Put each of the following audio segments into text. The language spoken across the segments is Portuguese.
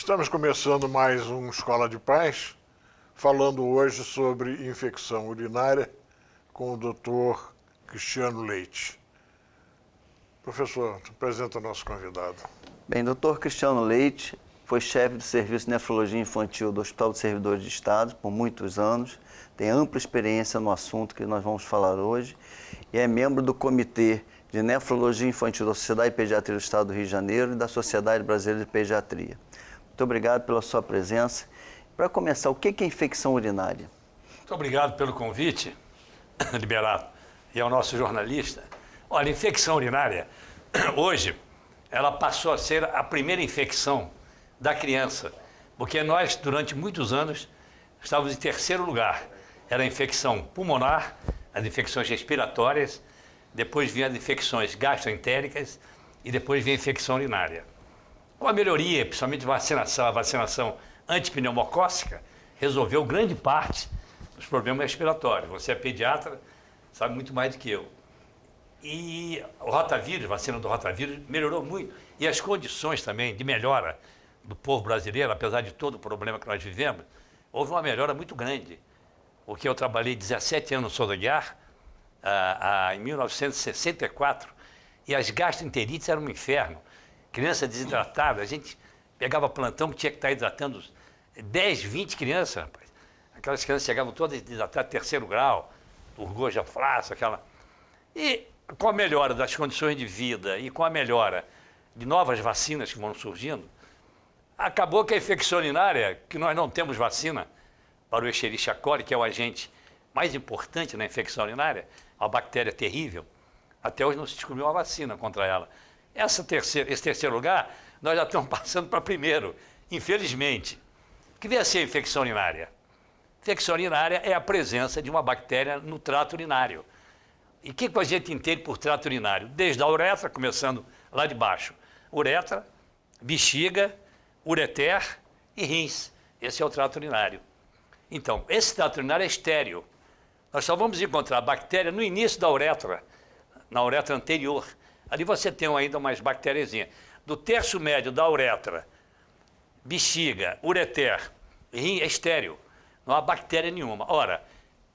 Estamos começando mais um Escola de Paz, falando hoje sobre infecção urinária com o Dr. Cristiano Leite. Professor, apresenta o nosso convidado. Bem, Dr. Cristiano Leite foi chefe do Serviço de Nefrologia Infantil do Hospital dos Servidores de Estado por muitos anos, tem ampla experiência no assunto que nós vamos falar hoje e é membro do Comitê de Nefrologia Infantil da Sociedade de Pediatria do Estado do Rio de Janeiro e da Sociedade Brasileira de Pediatria. Muito obrigado pela sua presença. Para começar, o que é infecção urinária? Muito obrigado pelo convite, Liberato, e ao nosso jornalista. Olha, infecção urinária, hoje, ela passou a ser a primeira infecção da criança, porque nós, durante muitos anos, estávamos em terceiro lugar. Era a infecção pulmonar, as infecções respiratórias, depois vinha as infecções gastroentéricas e depois vinha a infecção urinária. Com a melhoria, principalmente a vacinação antipneumocócica, resolveu grande parte dos problemas respiratórios. Você é pediatra, sabe muito mais do que eu. E o rotavírus, a vacina do rotavírus, melhorou muito. E as condições também de melhora do povo brasileiro, apesar de todo o problema que nós vivemos, houve uma melhora muito grande. Porque eu trabalhei 17 anos no Sodoguiar, em 1964, e as gastroenterites eram um inferno. Criança desidratada, a gente pegava plantão que tinha que estar hidratando 10, 20 crianças, rapaz. Aquelas crianças chegavam todas desidratadas, terceiro grau, turgoja flácida, aquela... E com a melhora das condições de vida e com a melhora de novas vacinas que vão surgindo, acabou que a infecção urinária, que nós não temos vacina para o Escherichia coli, que é o agente mais importante na infecção urinária, uma bactéria terrível, até hoje não se descobriu uma vacina contra ela. Esse terceiro lugar, nós já estamos passando para primeiro, infelizmente. O que vem a ser a infecção urinária? Infecção urinária é a presença de uma bactéria no trato urinário. E o que a gente entende por trato urinário? Desde a uretra, começando lá de baixo. Uretra, bexiga, ureter e rins. Esse é o trato urinário. Então, esse trato urinário é estéril. Nós só vamos encontrar bactéria no início da uretra, na uretra anterior. Ali você tem ainda umas bactériazinhas. Do terço médio da uretra, bexiga, ureter, rim é estéril. Não há bactéria nenhuma. Ora,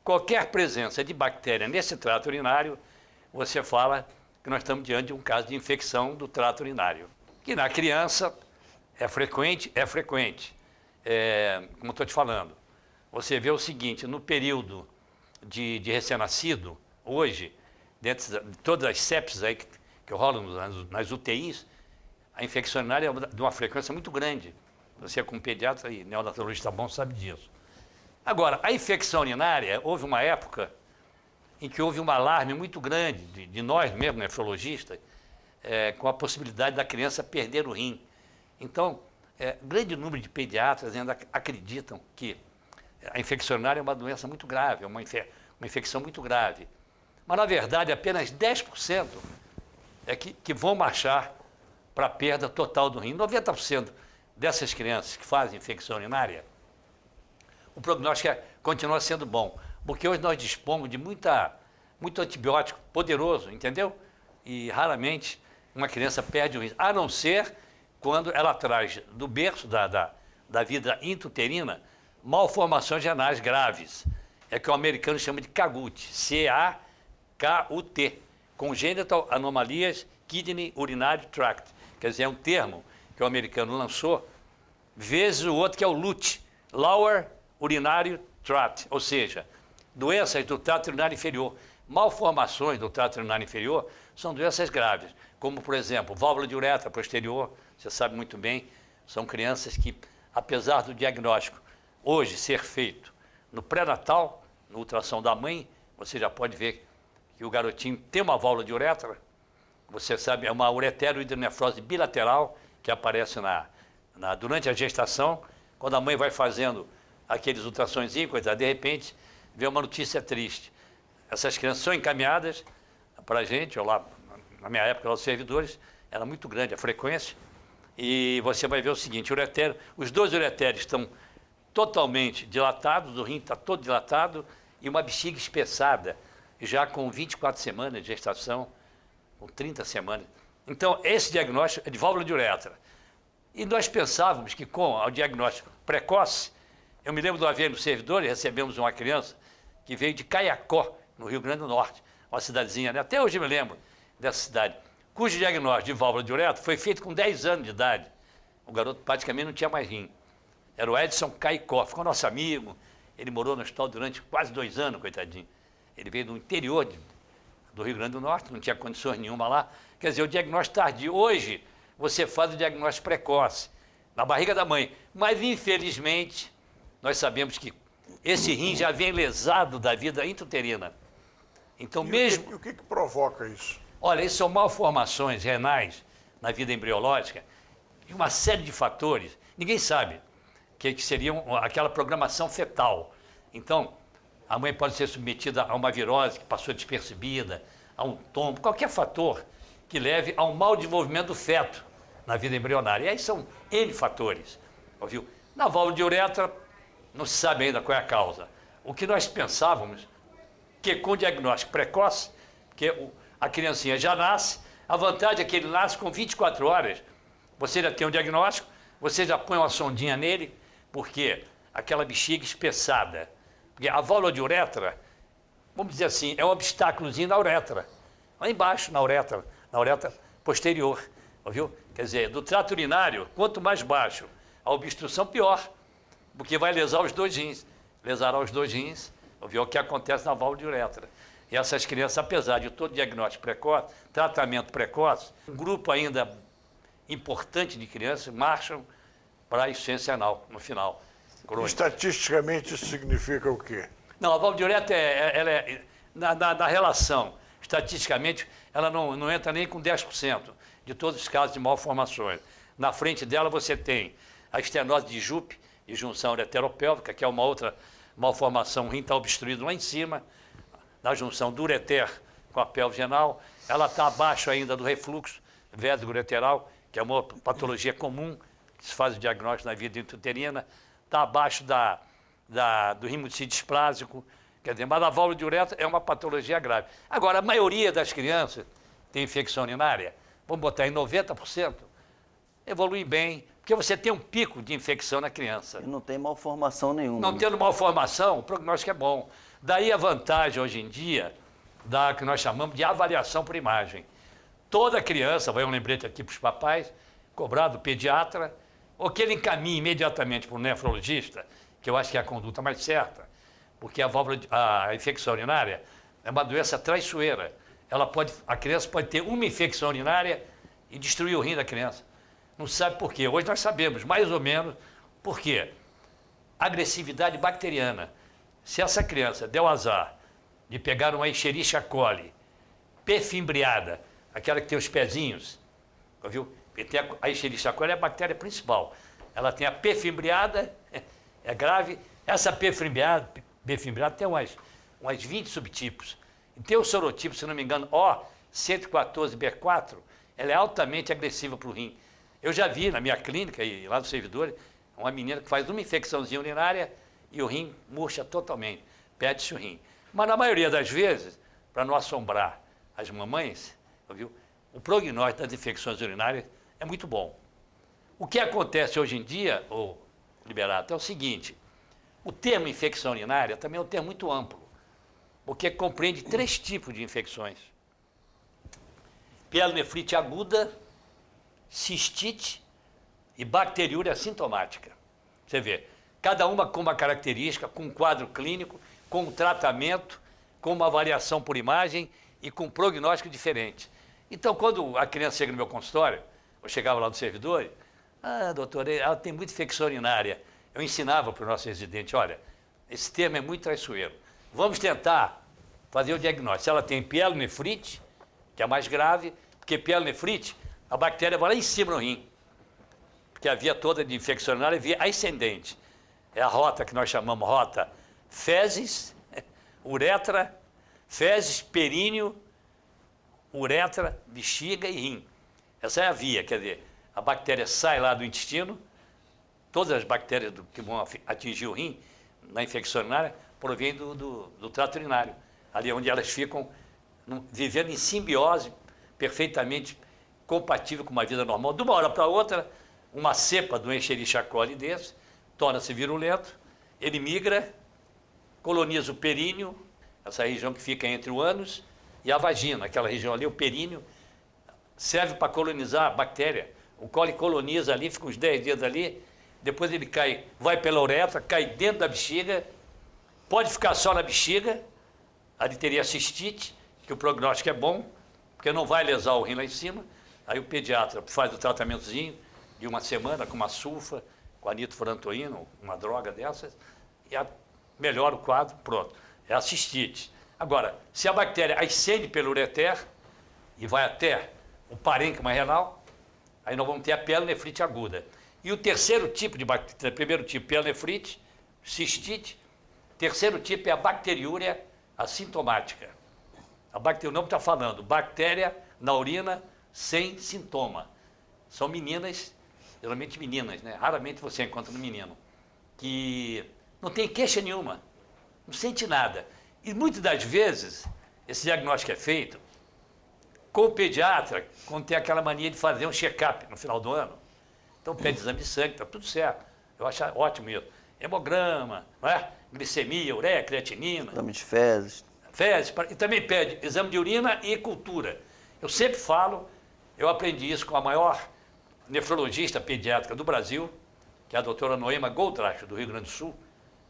qualquer presença de bactéria nesse trato urinário, você fala que nós estamos diante de um caso de infecção do trato urinário. Que na criança é frequente, como estou te falando. Você vê o seguinte, no período de recém-nascido, hoje, dentro de todas as sepses aí que rolam nas UTIs, a infecção urinária é de uma frequência muito grande. Você, como pediatra e neonatologista bom, sabe disso. Agora, a infecção urinária, houve uma época em que houve um alarme muito grande de nós mesmos, nefrologistas, com a possibilidade da criança perder o rim. Então, grande número de pediatras ainda acreditam que a infecção urinária é uma doença muito grave, é uma infecção muito grave. Mas, na verdade, apenas 10% que vão marchar para a perda total do rim. 90% dessas crianças que fazem infecção urinária, o prognóstico continua sendo bom, porque hoje nós dispomos de muito antibiótico poderoso, entendeu? E raramente uma criança perde o rim, a não ser quando ela traz do berço da vida intrauterina malformações renais graves. É que o americano chama de CAGUT, C-A-K-U-T, Congenital Anomalias Kidney Urinary Tract. Quer dizer, é um termo que o americano lançou, vezes o outro que é o LUT, Lower Urinary Tract, ou seja, doenças do trato urinário inferior. Malformações do trato urinário inferior são doenças graves, como, por exemplo, válvula de uretra posterior, você sabe muito bem, são crianças que, apesar do diagnóstico hoje ser feito no pré-natal, no ultrassom da mãe, você já pode ver que o garotinho tem uma válvula de uretra, você sabe, é uma ureterohidronefrose bilateral que aparece durante a gestação, quando a mãe vai fazendo aqueles ultrassonzinhos, de repente, vê uma notícia triste. Essas crianças são encaminhadas para a gente, lá, na minha época, os servidores, era muito grande a frequência, e você vai ver o seguinte, os dois ureteres estão totalmente dilatados, o rim está todo dilatado, e uma bexiga espessada, já com 24 semanas de gestação, com 30 semanas. Então, esse diagnóstico é de válvula de uretra. E nós pensávamos que com o diagnóstico precoce, eu me lembro de uma vez no servidor, recebemos uma criança que veio de Caiacó, no Rio Grande do Norte, uma cidadezinha, né? Até hoje eu me lembro dessa cidade, cujo diagnóstico de válvula de uretra foi feito com 10 anos de idade. O garoto praticamente não tinha mais rim. Era o Edson Caicó, ficou nosso amigo, ele morou no hospital durante quase 2 anos, coitadinho. Ele veio do interior do Rio Grande do Norte, não tinha condições nenhuma lá. Quer dizer, o diagnóstico tardio, hoje, você faz o diagnóstico precoce, na barriga da mãe. Mas, infelizmente, nós sabemos que esse rim já vem lesado da vida intrauterina. Então, mesmo... E o que provoca isso? Olha, isso são malformações renais na vida embriológica e uma série de fatores. Ninguém sabe que seriam aquela programação fetal. Então, a mãe pode ser submetida a uma virose que passou despercebida, a um tombo, qualquer fator que leve a um mau desenvolvimento do feto na vida embrionária. E aí são N fatores, ouviu? Na válvula de uretra, não se sabe ainda qual é a causa. O que nós pensávamos, que com o diagnóstico precoce, que a criancinha já nasce, a vantagem é que ele nasce com 24 horas, você já tem um diagnóstico, você já põe uma sondinha nele, porque aquela bexiga espessada, porque a válvula de uretra, vamos dizer assim, é um obstáculozinho na uretra, lá embaixo, na uretra posterior, ouviu? Quer dizer, do trato urinário, quanto mais baixo a obstrução, pior, porque vai lesar os 2 rins. Lesará os 2 rins, ouviu? O que acontece na válvula de uretra. E essas crianças, apesar de todo diagnóstico precoce, tratamento precoce, um grupo ainda importante de crianças marcham para a insuficiência renal, no final. Estatisticamente, isso significa o quê? Não, a válvula de uretra, na relação, estatisticamente, ela não entra nem com 10% de todos os casos de malformações. Na frente dela você tem a estenose de Jupe, de junção ureteropélvica, que é uma outra malformação, o rim está obstruído lá em cima, na junção do ureter com a pelve renal, ela está abaixo ainda do refluxo vesgo-ureteral, que é uma patologia comum, que se faz o diagnóstico na vida intrauterina, está abaixo do rim displásico, quer dizer, mas a válvula de uretra é uma patologia grave. Agora, a maioria das crianças tem infecção urinária, vamos botar em 90%, evolui bem, porque você tem um pico de infecção na criança. E não tem malformação nenhuma. Não tendo malformação, o prognóstico é bom. Daí a vantagem, hoje em dia, da que nós chamamos de avaliação por imagem. Toda criança, vai um lembrete aqui para os papais, cobrar do pediatra, ou que ele encaminhe imediatamente para o nefrologista, que eu acho que é a conduta mais certa, porque a infecção urinária é uma doença traiçoeira. A criança pode ter uma infecção urinária e destruir o rim da criança. Não sabe por quê. Hoje nós sabemos, mais ou menos, por quê. Agressividade bacteriana. Se essa criança der o azar de pegar uma Escherichia coli perfimbriada, aquela que tem os pezinhos, viu? A Escherichia coli é a bactéria principal. Ela tem a perfimbriada, é grave. Essa perfimbriada tem umas 20 subtipos. E tem o sorotipo, se não me engano, O114B4, ela é altamente agressiva para o rim. Eu já vi na minha clínica e lá no servidor, uma menina que faz uma infecçãozinha urinária e o rim murcha totalmente, perde-se o rim. Mas na maioria das vezes, para não assombrar as mamães, viu? O prognóstico das infecções urinárias é muito bom. O que acontece hoje em dia, Liberato, é o seguinte, o termo infecção urinária também é um termo muito amplo, porque compreende 3 tipos de infecções. Pielonefrite aguda, cistite e bacteriúria assintomática. Você vê, cada uma com uma característica, com um quadro clínico, com um tratamento, com uma avaliação por imagem e com um prognóstico diferente. Então, quando a criança chega no meu consultório, eu chegava lá no servidor, doutor, ela tem muita infecção urinária. Eu ensinava para o nosso residente, olha, esse termo é muito traiçoeiro. Vamos tentar fazer o diagnóstico. Se ela tem pielonefrite, que é mais grave, porque pielonefrite, a bactéria vai lá em cima no rim, porque a via toda de infecção urinária é via ascendente. É a rota que nós chamamos rota fezes, uretra, fezes, períneo, uretra, bexiga e rim. Essa é a via, quer dizer, a bactéria sai lá do intestino, todas as bactérias que vão atingir o rim, na infecção urinária, provém do trato urinário, ali onde elas ficam vivendo em simbiose perfeitamente compatível com uma vida normal. De uma hora para outra, uma cepa do Escherichia coli desse, torna-se virulento, ele migra, coloniza o períneo, essa região que fica entre o ânus e a vagina, aquela região ali, o períneo, serve para colonizar a bactéria. O coli coloniza ali, fica uns 10 dias ali, depois ele cai, vai pela uretra, cai dentro da bexiga, pode ficar só na bexiga, ali teria cistite, que o prognóstico é bom, porque não vai lesar o rim lá em cima, aí o pediatra faz o tratamentozinho de uma semana com uma sulfa, com a nitrofurantoína, uma droga dessas, e melhora o quadro, pronto. É a cistite. Agora, se a bactéria ascende pelo ureter e vai até o parênquima renal, aí nós vamos ter a pielonefrite aguda. E o terceiro tipo de bactéria, primeiro tipo, pielonefrite, cistite, terceiro tipo é a bacteriúria assintomática. O nome está falando, bactéria na urina sem sintoma. São meninas, geralmente meninas, né? Raramente você encontra um menino, que não tem queixa nenhuma, não sente nada. E muitas das vezes, esse diagnóstico é feito com o pediatra, quando tem aquela mania de fazer um check-up no final do ano. Então pede exame de sangue, está tudo certo. Eu acho ótimo isso. Hemograma, não é? Glicemia, ureia, creatinina. Exame de fezes. Fezes, e também pede exame de urina e cultura. Eu sempre falo, eu aprendi isso com a maior nefrologista pediátrica do Brasil, que é a doutora Noema Goldratt, do Rio Grande do Sul,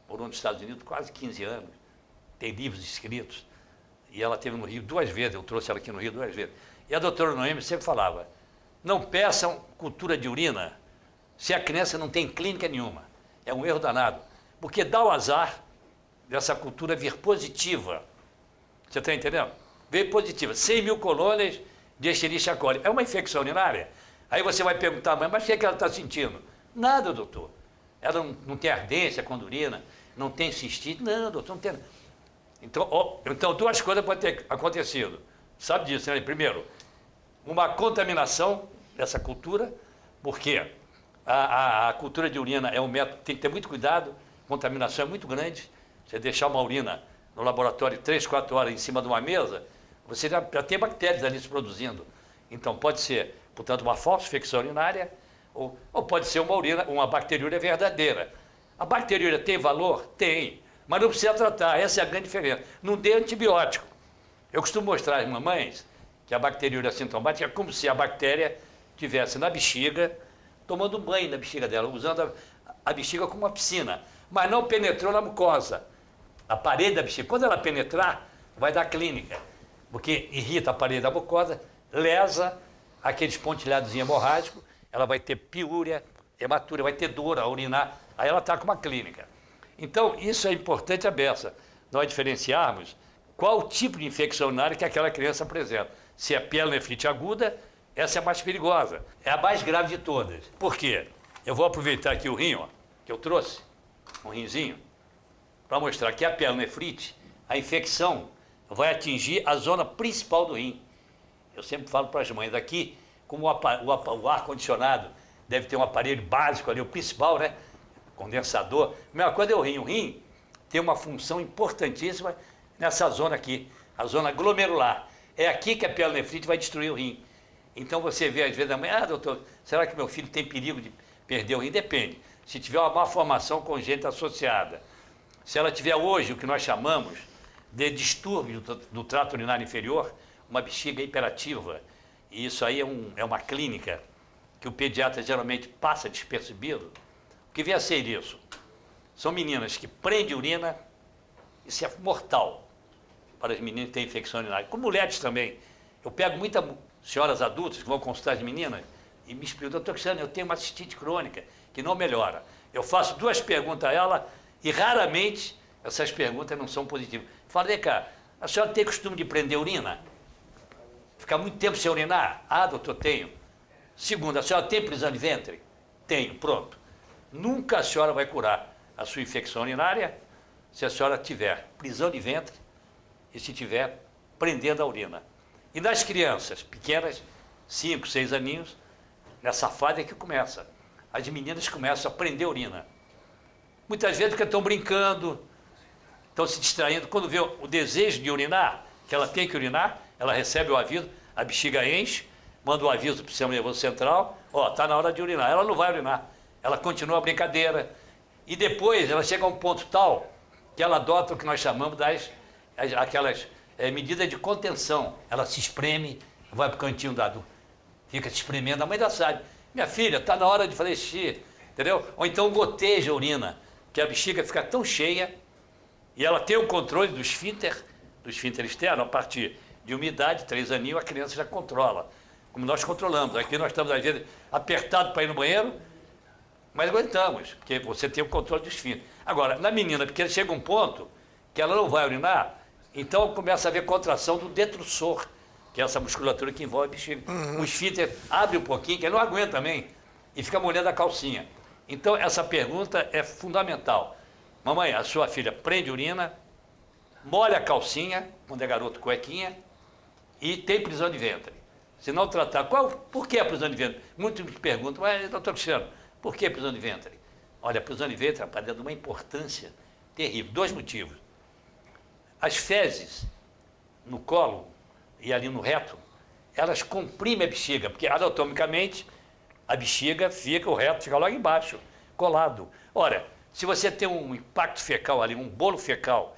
morou nos Estados Unidos quase 15 anos, tem livros escritos, e ela esteve no Rio 2 vezes, eu trouxe ela aqui no Rio 2 vezes. E a doutora Noema sempre falava, não peçam cultura de urina se a criança não tem clínica nenhuma. É um erro danado, porque dá o azar dessa cultura vir positiva. Você está entendendo? Veio positiva, 100 mil colônias de Escherichia coli. É uma infecção urinária. Aí você vai perguntar, mas o que é que ela está sentindo? Nada, doutor. Ela não tem ardência quando urina, não tem cistite. Não, doutor, não tem. Então, duas coisas podem ter acontecido. Sabe disso, né? Primeiro, uma contaminação dessa cultura, porque a cultura de urina é um método, tem que ter muito cuidado, contaminação é muito grande. Você deixar uma urina no laboratório 3, 4 horas em cima de uma mesa, você já tem bactérias ali se produzindo. Então, pode ser, portanto, uma falsa infecção urinária, ou pode ser uma bacteriúria verdadeira. A bacteriúria tem valor? Tem, mas não precisa tratar, essa é a grande diferença. Não dê antibiótico. Eu costumo mostrar às mamães que a bacteriúria assintomática é como se a bactéria estivesse na bexiga, tomando banho na bexiga dela, usando a bexiga como uma piscina, mas não penetrou na mucosa. A parede da bexiga, quando ela penetrar, vai dar clínica, porque irrita a parede da mucosa, lesa aqueles pontilhados hemorrágicos, ela vai ter piúria, hematúria, vai ter dor a urinar, aí ela está com uma clínica. Então, isso é importante a beça, nós diferenciarmos qual tipo de infecção urinária que aquela criança apresenta. Se é pielonefrite aguda, essa é a mais perigosa, é a mais grave de todas. Por quê? Eu vou aproveitar aqui o rim, ó, que eu trouxe, um rinzinho, para mostrar que a pielonefrite, a infecção vai atingir a zona principal do rim. Eu sempre falo para as mães aqui, como o ar-condicionado deve ter um aparelho básico ali, o principal, né? Condensador. A mesma coisa é o rim. O rim tem uma função importantíssima nessa zona aqui, a zona glomerular. É aqui que a pielonefrite vai destruir o rim. Então você vê às vezes a mãe, doutor, será que meu filho tem perigo de perder o rim? Depende. Se tiver uma malformação congênita associada, se ela tiver hoje o que nós chamamos de distúrbio do trato urinário inferior, uma bexiga hiperativa, e isso aí é uma clínica que o pediatra geralmente passa despercebido, o que vem a ser isso? São meninas que prendem urina, isso é mortal para as meninas que têm infecção urinária, com mulheres também. Eu pego muitas senhoras adultas que vão consultar as meninas e me explicam, doutor Cristiano, eu tenho uma cistite crônica que não melhora. Eu faço 2 perguntas a ela e raramente essas perguntas não são positivas. Fala, vem cá, a senhora tem costume de prender urina? Ficar muito tempo sem urinar? Ah, doutor, tenho. Segunda, a senhora tem prisão de ventre? Tenho, pronto. Nunca a senhora vai curar a sua infecção urinária se a senhora tiver prisão de ventre e se tiver prendendo a urina. E nas crianças pequenas, 5, 6 aninhos, nessa fase é que começa. As meninas começam a prender a urina. Muitas vezes porque estão brincando, estão se distraindo. Quando vê o desejo de urinar, que ela tem que urinar, ela recebe o aviso, a bexiga enche, manda o aviso para o sistema nervoso central, ó, está na hora de urinar. Ela não vai urinar. Ela continua a brincadeira. E depois ela chega a um ponto tal que ela adota o que nós chamamos aquelas medidas de contenção. Ela se espreme, vai para o cantinho fica se espremendo. A mãe já sabe. Minha filha, está na hora de fazer xixi, entendeu? Ou então goteja a urina, que a bexiga fica tão cheia e ela tem o controle do esfíncter externo, a partir de umidade, 3 aninhos, a criança já controla, como nós controlamos. Aqui nós estamos, às vezes, apertados para ir no banheiro, mas aguentamos, porque você tem o controle do esfíncter. Agora, na menina pequena, chega um ponto que ela não vai urinar, então começa a haver contração do detrusor, que é essa musculatura que envolve a bexiga. O esfíncter abre um pouquinho, que ele não aguenta também, e fica molhando a calcinha. Então, essa pergunta é fundamental. Mamãe, a sua filha prende urina, molha a calcinha, quando é garoto, cuequinha, e tem prisão de ventre. Se não tratar, por que a prisão de ventre? Muitos me perguntam, mas, doutor Cristiano, por que prisão de ventre? Olha, a prisão de ventre é de uma importância terrível. 2 motivos. As fezes no colo e ali no reto, elas comprimem a bexiga, porque anatomicamente a bexiga fica, o reto fica logo embaixo, colado. Ora, se você tem um impacto fecal ali, um bolo fecal,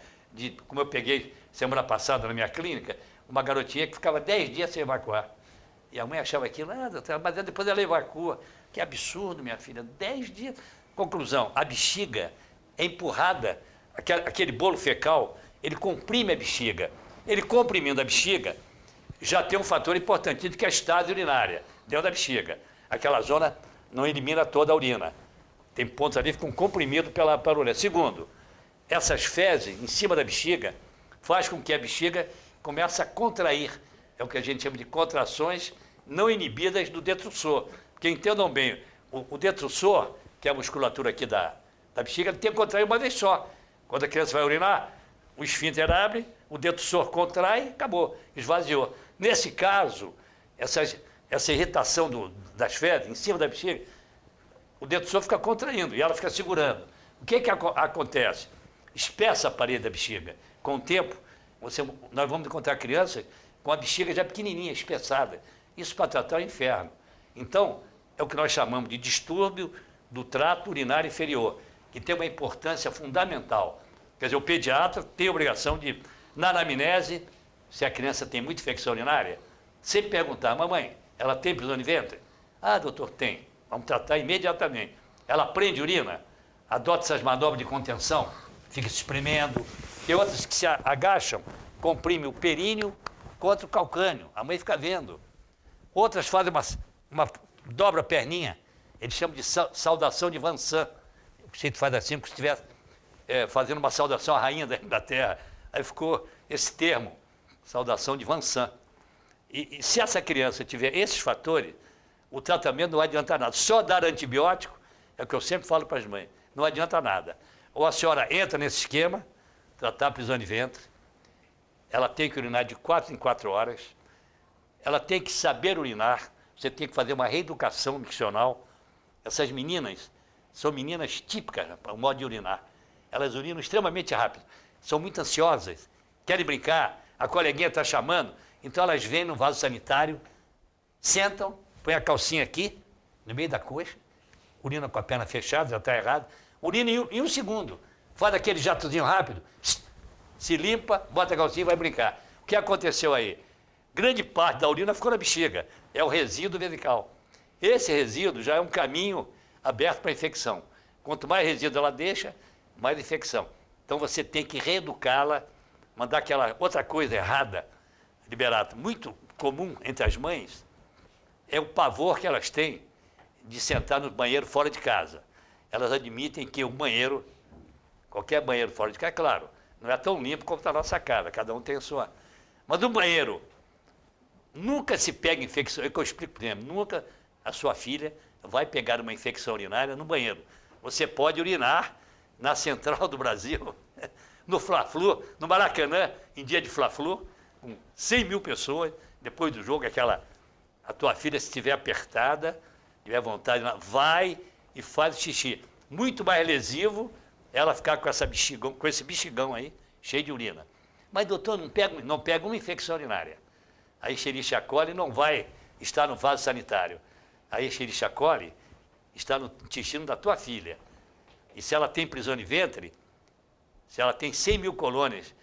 como eu peguei semana passada na minha clínica, uma garotinha que ficava 10 dias sem evacuar. E a mãe achava aquilo, doutora, mas depois ela evacua. Que absurdo, minha filha, 10 dias. Conclusão, a bexiga é empurrada, aquele bolo fecal, ele comprime a bexiga. Ele comprimindo a bexiga, já tem um fator importante, que é a estase urinária, dentro da bexiga. Aquela zona não elimina toda a urina. Tem pontos ali que ficam comprimidos pela urina. Segundo, essas fezes em cima da bexiga faz com que a bexiga comece a contrair. É o que a gente chama de contrações não inibidas do detrusor. Porque entendam bem, o detrusor, que é a musculatura aqui da bexiga, ele tem que contrair uma vez só. Quando a criança vai urinar, o esfíncter abre, o detrusor contrai, acabou, esvaziou. Nesse caso, essa irritação das fezes em cima da bexiga, o detrusor fica contraindo e ela fica segurando. O que acontece? Espessa a parede da bexiga. Com o tempo, nós vamos encontrar crianças com a bexiga já pequenininha, espessada. Isso para tratar é um inferno. Então, é o que nós chamamos de distúrbio do trato urinário inferior, que tem uma importância fundamental. Quer dizer, o pediatra tem a obrigação de, na anamnese, se a criança tem muita infecção urinária, sempre perguntar, mamãe, ela tem prisão de ventre? Ah, doutor, tem. Vamos tratar imediatamente. Ela prende urina, adota essas manobras de contenção, fica se espremendo. Tem outras que se agacham, comprime o períneo contra o calcânio. A mãe fica vendo. Outras fazem uma dobra a perninha. Eles chamam de saudação de Vansan. O jeito faz assim, como se estivesse fazendo uma saudação à rainha da Inglaterra. Aí ficou esse termo, saudação de Vansan. E se essa criança tiver esses fatores, o tratamento não adianta nada. Só dar antibiótico, é o que eu sempre falo para as mães, não adianta nada. Ou a senhora entra nesse esquema, tratar a prisão de ventre, ela tem que urinar de 4 em 4 horas, ela tem que saber urinar, você tem que fazer uma reeducação miccional. Essas meninas são meninas típicas para o modo de urinar. Elas urinam extremamente rápido, são muito ansiosas, querem brincar, a coleguinha está chamando, então elas vêm no vaso sanitário, sentam, põem a calcinha aqui, no meio da coxa, urina com a perna fechada, já está errado, urina em 1 segundo, faz aquele jatozinho rápido, se limpa, bota a calcinha e vai brincar. O que aconteceu aí? Grande parte da urina ficou na bexiga, é o resíduo vesical. Esse resíduo já é um caminho aberto para a infecção. Quanto mais resíduo ela deixa, mais infecção. Então você tem que reeducá-la, mandar aquela outra coisa errada, Liberato, muito comum entre as mães, é o pavor que elas têm de sentar no banheiro fora de casa. Elas admitem que o banheiro, qualquer banheiro fora de casa, é claro, não é tão limpo como está a nossa casa, cada um tem a sua. Mas o banheiro, nunca se pega infecção, é o que eu explico para exemplo, nunca a sua filha vai pegar uma infecção urinária no banheiro. Você pode urinar na Central do Brasil, no Fla-Flu, no Maracanã, em dia de Fla-Flu, com 100 mil pessoas, depois do jogo, a tua filha, se estiver apertada, tiver vontade, vai e faz xixi. Muito mais lesivo ela ficar com esse bexigão aí, cheio de urina. Mas, doutor, não pega uma infecção urinária. A Escherichia coli não vai estar no vaso sanitário. a Escherichia coli está no intestino da tua filha. E se ela tem prisão de ventre, se ela tem 100 mil colônias,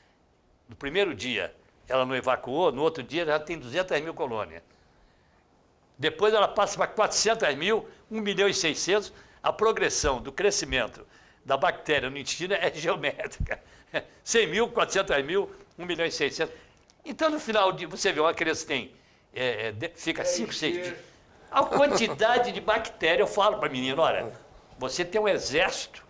no primeiro dia ela não evacuou, no outro dia já tem 200 mil colônias. Depois ela passa para 400 mil, 1 milhão e 600, a progressão do crescimento da bactéria no intestino é geométrica. 100 mil, 400 mil, 1 milhão e 600. Então, no final, você vê, uma criança tem, fica 5, 6 dias. A quantidade de bactéria, eu falo para a menina, olha, você tem um exército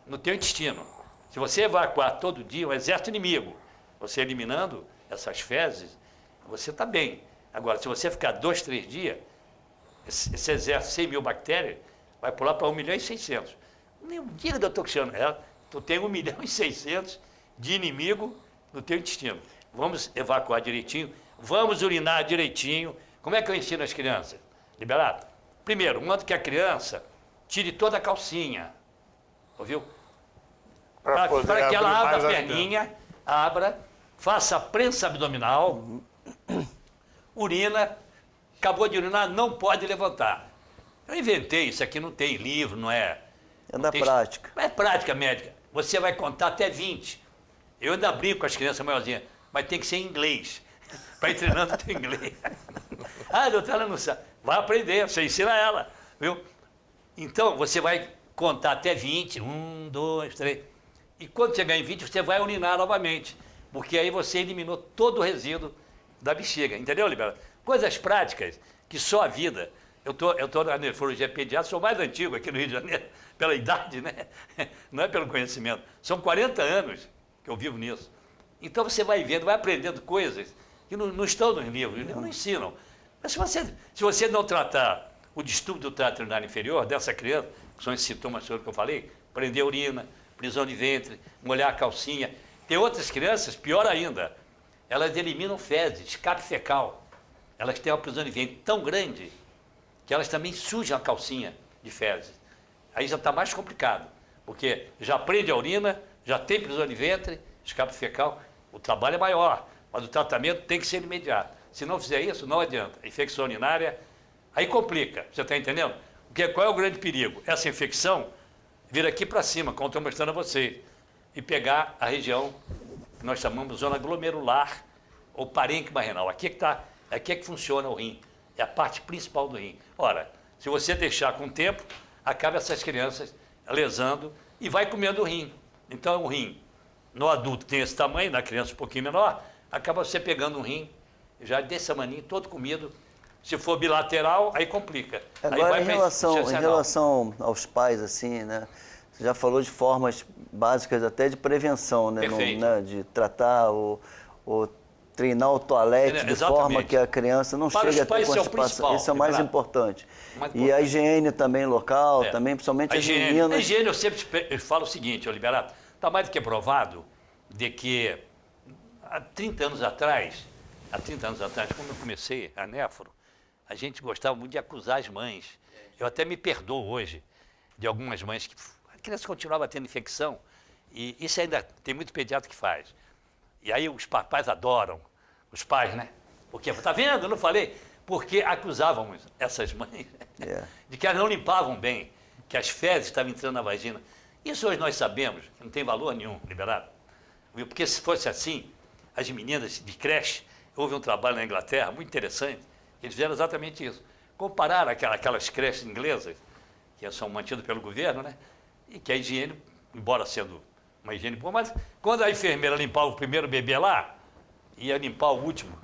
no teu intestino. Se você evacuar todo dia um exército inimigo, você eliminando essas fezes, você está bem. Agora, se você ficar 2, 3 dias, esse exército, 100 mil bactérias, vai pular para 1 milhão e 600. Nem diga, doutor Cristiano, tu tem 1 milhão e 600 de inimigo no teu intestino. Vamos evacuar direitinho, vamos urinar direitinho. Como é que eu ensino as crianças? Liberato? Primeiro, mando que a criança tire toda a calcinha, ouviu? Para que ela abra a perninha, faça a prensa abdominal, urina, acabou de urinar, não pode levantar. Eu inventei, isso aqui não tem livro, não é... É da prática. É prática médica. Você vai contar até 20. Eu ainda brinco com as crianças maiorzinhas, mas tem que ser em inglês. Para ir treinando tem inglês. Ah, doutora, ela não sabe. Vai aprender, você ensina ela, viu? Então, você vai contar até 20. 1, 2, 3. E quando chegar em 20, você vai urinar novamente. Porque aí você eliminou todo o resíduo da bexiga. Entendeu, Libera? Coisas práticas que só a vida... Eu tô na nefrologia pediátrica, sou mais antigo aqui no Rio de Janeiro, pela idade, né? Não é pelo conhecimento. São 40 anos que eu vivo nisso. Então você vai vendo, vai aprendendo coisas que não estão nos livros, não ensinam. Mas se você não tratar o distúrbio do trato urinário inferior dessa criança, que são esses sintomas que eu falei, prender a urina, prisão de ventre, molhar a calcinha. Tem outras crianças, pior ainda, elas eliminam fezes, escape fecal. Elas têm uma prisão de ventre tão grande que elas também sujam a calcinha de fezes. Aí já está mais complicado, porque já prende a urina, já tem prisão de ventre, escape fecal, o trabalho é maior, mas o tratamento tem que ser imediato. Se não fizer isso, não adianta. A infecção urinária, aí complica, você está entendendo? Porque qual é o grande perigo? Essa infecção vir aqui para cima, como estou mostrando a vocês, e pegar a região que nós chamamos de zona glomerular ou parênquima renal. Aqui é que funciona o rim. É a parte principal do rim. Ora, se você deixar com o tempo, acaba essas crianças lesando e vai comendo o rim. Então, o rim, no adulto tem esse tamanho, na criança um pouquinho menor, acaba você pegando um rim, já desse tamanho, todo comido. Se for bilateral, aí complica. Agora, aí vai em relação aos pais, assim, né? Você já falou de formas básicas até de prevenção, né? De tratar ou treinar o toalete de forma que a criança não chegue a ter constipação. Isso é o mais importante. E a higiene também local, também, principalmente as meninas. A higiene, eu sempre falo o seguinte, Liberato, está mais do que provado de que há 30 anos atrás, quando eu comecei a Néforo, a gente gostava muito de acusar as mães. Eu até me perdoo hoje de algumas mães que a criança continuava tendo infecção, e isso ainda tem muito pediatra que faz. E aí os papais adoram, os pais, né? Porque, tá vendo? Eu não falei. Porque acusavam essas mães de que elas não limpavam bem, que as fezes estavam entrando na vagina. Isso hoje nós sabemos, que não tem valor nenhum, Liberado. Porque se fosse assim, as meninas de creche, houve um trabalho na Inglaterra muito interessante, eles fizeram exatamente isso. Compararam aquelas creches inglesas, que são mantidas pelo governo, né? E que a higiene, embora sendo uma higiene boa, mas quando a enfermeira limpava o primeiro bebê lá, ia limpar o último,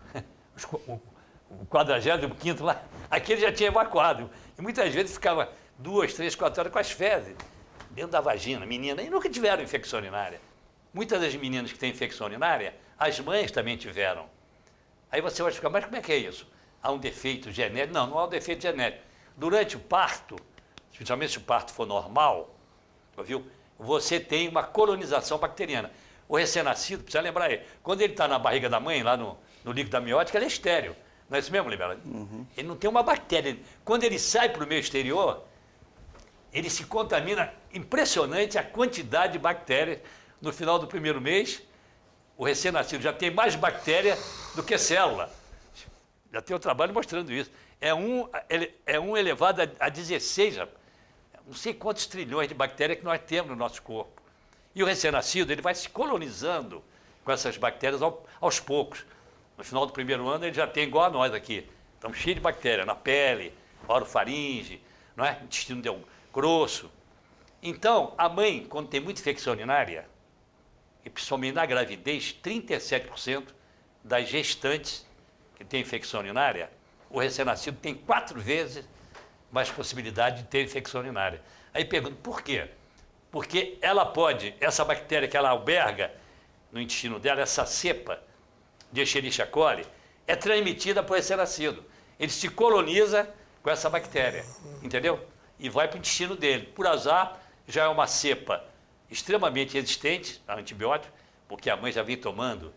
o 45º lá, aquele já tinha evacuado. E muitas vezes ficava 2, 3, 4 horas com as fezes dentro da vagina, menina, e nunca tiveram infecção urinária. Muitas das meninas que têm infecção urinária, as mães também tiveram. Aí você vai ficar, mas como é que é isso? Há um defeito genético? Não, não há um defeito genético. Durante o parto, especialmente se o parto for normal, viu? Você tem uma colonização bacteriana. O recém-nascido, precisa lembrar aí, quando ele está na barriga da mãe, lá no líquido amniótico, ele é estéril. Não é isso mesmo, Libera? Uhum. Ele não tem uma bactéria. Quando ele sai para o meio exterior, ele se contamina. Impressionante a quantidade de bactérias. No final do primeiro mês, o recém-nascido já tem mais bactéria do que célula. Já tem o trabalho mostrando isso. é 1 elevado a 16, não sei quantos trilhões de bactérias que nós temos no nosso corpo. E o recém-nascido, ele vai se colonizando com essas bactérias aos poucos. No final do primeiro ano, ele já tem igual a nós aqui. Estamos cheios de bactérias na pele, orofaringe, não é? Intestino grosso. Então, a mãe, quando tem muita infecção urinária, e principalmente na gravidez, 37% das gestantes que têm infecção urinária, o recém-nascido tem 4 vezes mais possibilidade de ter infecção urinária. Aí pergunto, por quê? Porque ela pode, essa bactéria que ela alberga no intestino dela, essa cepa de Escherichia coli, é transmitida para o recém-nascido. Ele se coloniza com essa bactéria, entendeu? E vai para o intestino dele. Por azar, já é uma cepa extremamente resistente a antibiótico, porque a mãe já vem tomando,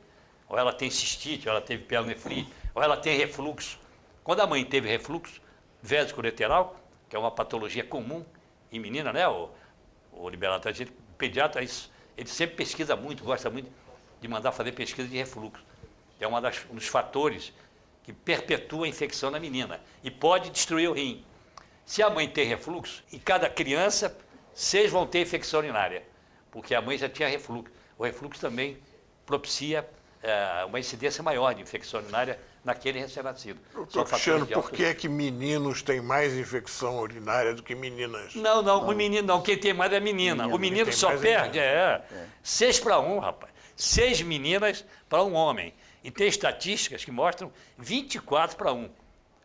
ou ela tem cistite, ou ela teve pielonefrite, ou ela tem refluxo. Quando a mãe teve refluxo vésico-ureteral, que é uma patologia comum em menina, né, o Liberato, o pediatra, ele sempre pesquisa muito, gosta muito de mandar fazer pesquisa de refluxo, que é um dos fatores que perpetua a infecção na menina e pode destruir o rim. Se a mãe tem refluxo, em cada criança, 6 vão ter infecção urinária, porque a mãe já tinha refluxo. O refluxo também propicia uma incidência maior de infecção urinária naquele recém-nascido. Doutor Cristiano, por que é que meninos têm mais infecção urinária do que meninas? Não, o menino não. Quem tem mais é a menina. O menino só perde, 6 para 1, rapaz. 6 meninas para 1 homem. E tem estatísticas que mostram 24 para 1.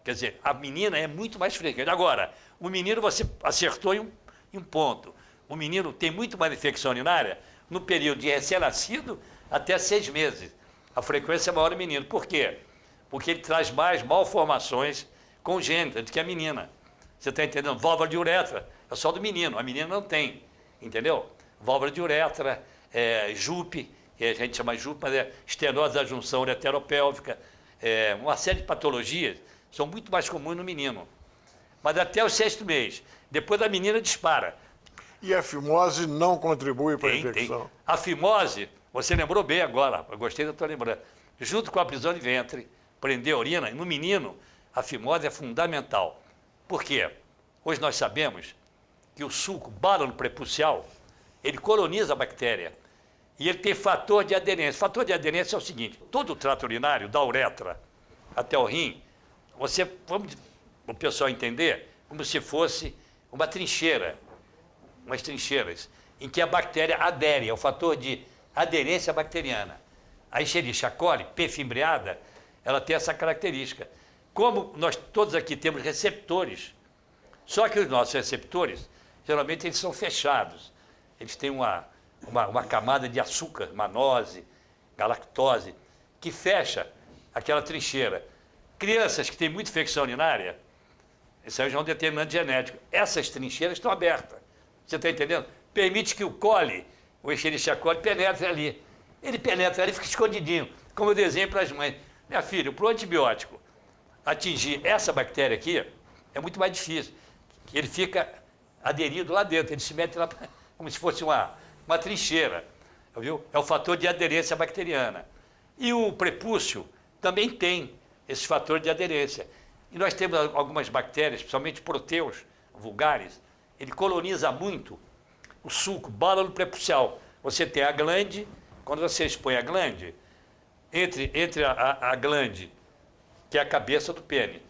Quer dizer, a menina é muito mais frequente. Agora, o menino você acertou em um ponto. O menino tem muito mais infecção urinária no período de recém-nascido até 6 meses. A frequência é maior no menino. Por quê? Porque ele traz mais malformações congênitas do que a menina. Você está entendendo? Válvula de uretra é só do menino, a menina não tem, entendeu? Válvula de uretra, JUP, que a gente chama de JUP, mas é estenose da junção ureteropélvica, uma série de patologias são muito mais comuns no menino. Mas até o 6º mês, depois a menina dispara. E a fimose não contribui para a infecção? Tem. A fimose, você lembrou bem agora, eu gostei da tua lembrança, junto com a prisão de ventre, prender a urina, no menino, a fimose é fundamental. Por quê? Hoje nós sabemos que o suco bálano prepucial, ele coloniza a bactéria e ele tem fator de aderência. Fator de aderência é o seguinte, todo o trato urinário, da uretra até o rim, vamos o pessoal entender, como se fosse uma trincheira, umas trincheiras, em que a bactéria adere, é o fator de aderência bacteriana. A Escherichia coli, P. fimbriata, ela tem essa característica. Como nós todos aqui temos receptores, só que os nossos receptores, geralmente eles são fechados. Eles têm uma camada de açúcar, manose, galactose, que fecha aquela trincheira. Crianças que têm muita infecção urinária, isso aí já é um determinante genético. Essas trincheiras estão abertas. Você está entendendo? Permite que o coli, o Escherichia coli, penetre ali. Ele penetra ali e fica escondidinho. Como eu desenho para as mães. Minha filha, para o antibiótico atingir essa bactéria aqui, é muito mais difícil. Ele fica aderido lá dentro, ele se mete lá como se fosse uma trincheira. Viu? É o fator de aderência bacteriana. E o prepúcio também tem esse fator de aderência. E nós temos algumas bactérias, principalmente proteus vulgares, ele coloniza muito o suco, bálano prepucial. Você tem a glande, quando você expõe a glande, entre a glande, que é a cabeça do pênis,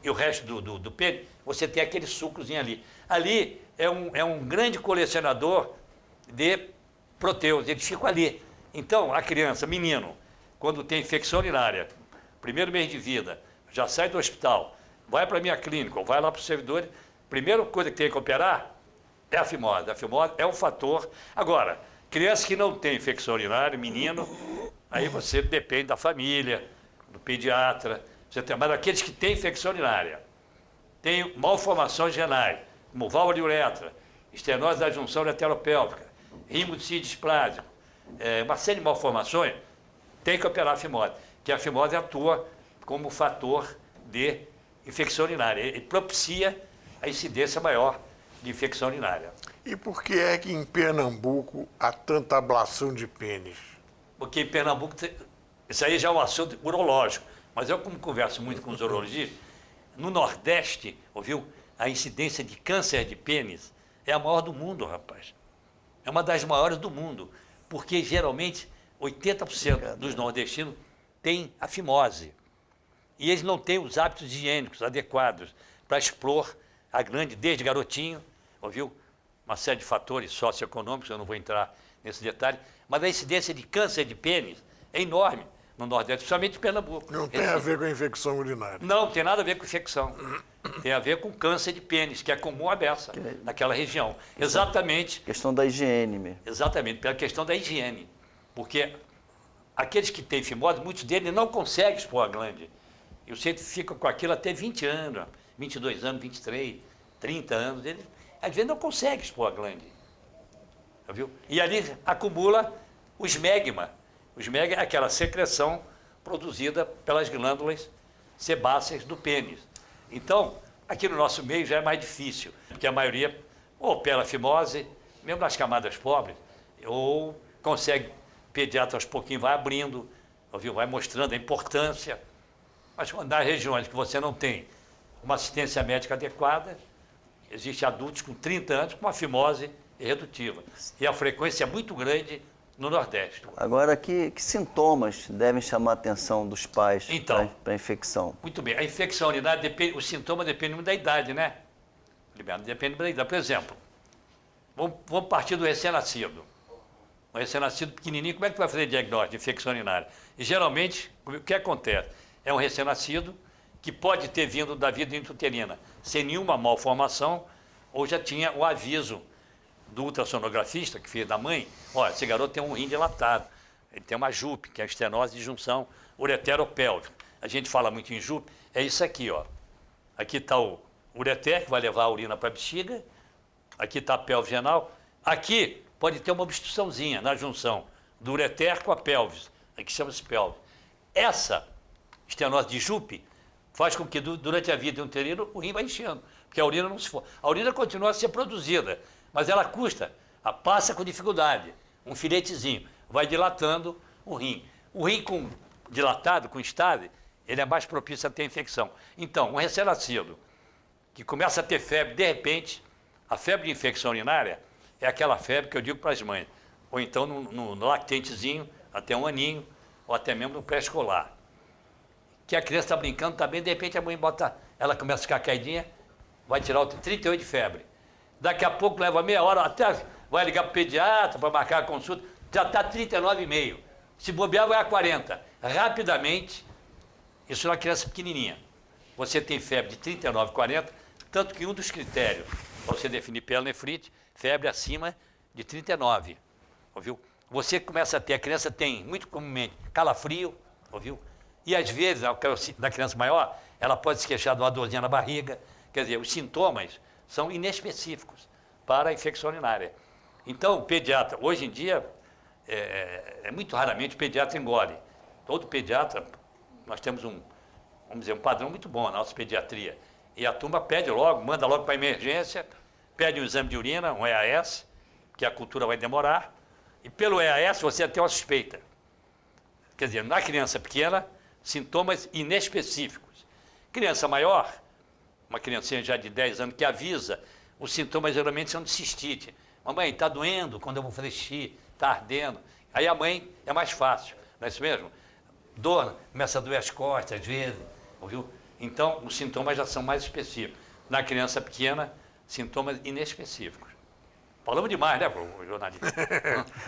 e o resto do pênis, você tem aquele sucozinho ali. Ali é um grande colecionador de proteus, eles ficam ali. Então, a criança, menino, quando tem infecção urinária, primeiro mês de vida, já sai do hospital, vai para a minha clínica, ou vai lá para o servidor, primeira coisa que tem que operar é a fimose. A fimose é um fator. Agora, criança que não tem infecção urinária, menino, aí você depende da família, do pediatra, mas aqueles que têm infecção urinária, têm malformações renais, como válvula de uretra, estenose da junção ureteropélvica, rímode displásico, uma série de malformações, tem que operar a fimose, que a fimose atua como fator de infecção urinária. Ele propicia a incidência maior de infecção urinária. E por que é que em Pernambuco há tanta ablação de pênis? Porque em Pernambuco, isso aí já é um assunto urológico, mas eu como converso muito com os urologistas, No Nordeste, ouviu? A incidência de câncer de pênis é a maior do mundo, rapaz. É uma das maiores do mundo, porque geralmente 80% dos nordestinos têm a fimose. E eles não têm os hábitos higiênicos adequados para expor a glande desde garotinho, ouviu? Uma série de fatores socioeconômicos, eu não vou entrar nesse detalhe, mas a incidência de câncer de pênis é enorme no Nordeste, principalmente em Pernambuco. Não tem a ver com a infecção urinária. Não, tem nada a ver com infecção. Tem a ver com câncer de pênis, que é comum à beça naquela região. Exatamente. Questão da higiene mesmo. Exatamente, pela questão da higiene. Porque aqueles que têm fimose, muitos deles não conseguem expor a glande. E o sujeito fica com aquilo até 20 anos, 22 anos, 23, 30 anos. Ele, às vezes, não consegue expor a glande. Viu? E ali acumula o esmegma. O esmegma é aquela secreção produzida pelas glândulas sebáceas do pênis. Então, aqui no nosso meio já é mais difícil, porque a maioria ou pela fimose, mesmo nas camadas pobres, ou consegue, pediatra aos pouquinhos vai abrindo, ouviu? Vai mostrando a importância. Mas nas regiões que você não tem uma assistência médica adequada, existem adultos com 30 anos com uma fimose irredutível. E a frequência é muito grande no Nordeste. Agora, que sintomas devem chamar a atenção dos pais para a infecção? Muito bem. A infecção urinária, os sintomas dependem muito da idade, né? Depende da idade. Por exemplo, vamos partir do recém-nascido. O recém-nascido pequenininho, como é que vai fazer diagnóstico de infecção urinária? E, geralmente, o que acontece? É um recém-nascido que pode ter vindo da vida intrauterina sem nenhuma malformação ou já tinha o aviso do ultrassonografista, que fez da mãe, olha, esse garoto tem um rim dilatado, ele tem uma JUP, que é a estenose de junção ureteropélvica. A gente fala muito em JUP, é isso aqui, ó. Aqui está o ureter, que vai levar a urina para a bexiga, aqui está a pelve renal, aqui pode ter uma obstruçãozinha na junção do ureter com a pelvis, aqui chama-se pelve. Essa estenose de JUP faz com que durante a vida intrauterina o rim vai enchendo, porque a urina não se for. A urina continua a ser produzida, mas ela passa com dificuldade, um filetezinho, vai dilatando o rim. O rim dilatado, com estade, ele é mais propício a ter infecção. Então, um recém-nascido que começa a ter febre, de repente, a febre de infecção urinária é aquela febre que eu digo para as mães, ou então no lactentezinho, até 1 aninho, ou até mesmo no pré-escolar. Que a criança está brincando também, de repente a mãe ela começa a ficar caidinha, vai tirar o 38 de febre. Daqui a pouco leva meia hora, até vai ligar para o pediatra para marcar a consulta, já está 39,5. Se bobear, vai a 40. Rapidamente, isso é uma criança pequenininha. Você tem febre de 39, 40, tanto que um dos critérios para você definir pielonefrite, febre acima de 39, ouviu? Você começa a ter, a criança tem, muito comumente, calafrio, ouviu? E às vezes, da criança maior, ela pode se queixar de uma dorzinha na barriga, quer dizer, os sintomas são inespecíficos para a infecção urinária. Então, o pediatra, hoje em dia, muito raramente o pediatra engole. Todo pediatra, nós temos um padrão muito bom na nossa pediatria. E a turma pede logo, manda logo para a emergência, pede um exame de urina, um EAS, que a cultura vai demorar, e pelo EAS você tem uma suspeita. Quer dizer, na criança pequena, sintomas inespecíficos. Criança maior, uma criancinha já de 10 anos que avisa, os sintomas geralmente são de cistite. Mamãe, está doendo quando eu vou fazer xixi, está ardendo. Aí a mãe é mais fácil, não é isso mesmo? Dor, começa a doer as costas às vezes, ouviu? Então, os sintomas já são mais específicos. Na criança pequena, sintomas inespecíficos. Falamos demais, né, jornalista?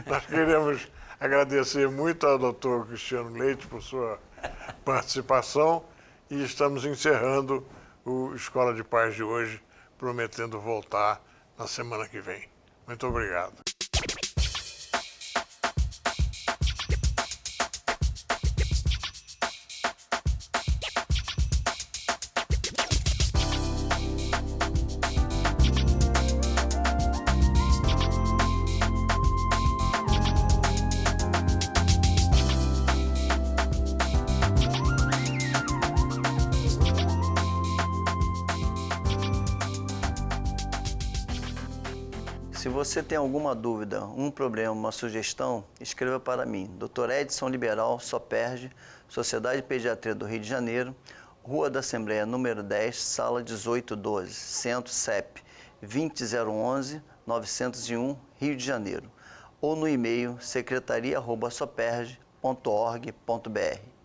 Nós queremos agradecer muito ao doutor Cristiano Leite por sua participação e estamos encerrando o Escola de Pais de hoje, prometendo voltar na semana que vem. Muito obrigado. Se você tem alguma dúvida, um problema, uma sugestão, escreva para mim, Dr. Edson Liberal, Soperge, Sociedade de Pediatria do Rio de Janeiro, Rua da Assembleia, número 10, sala 1812, Centro CEP 20111-901, Rio de Janeiro, ou no e-mail secretaria@soperj.org.br.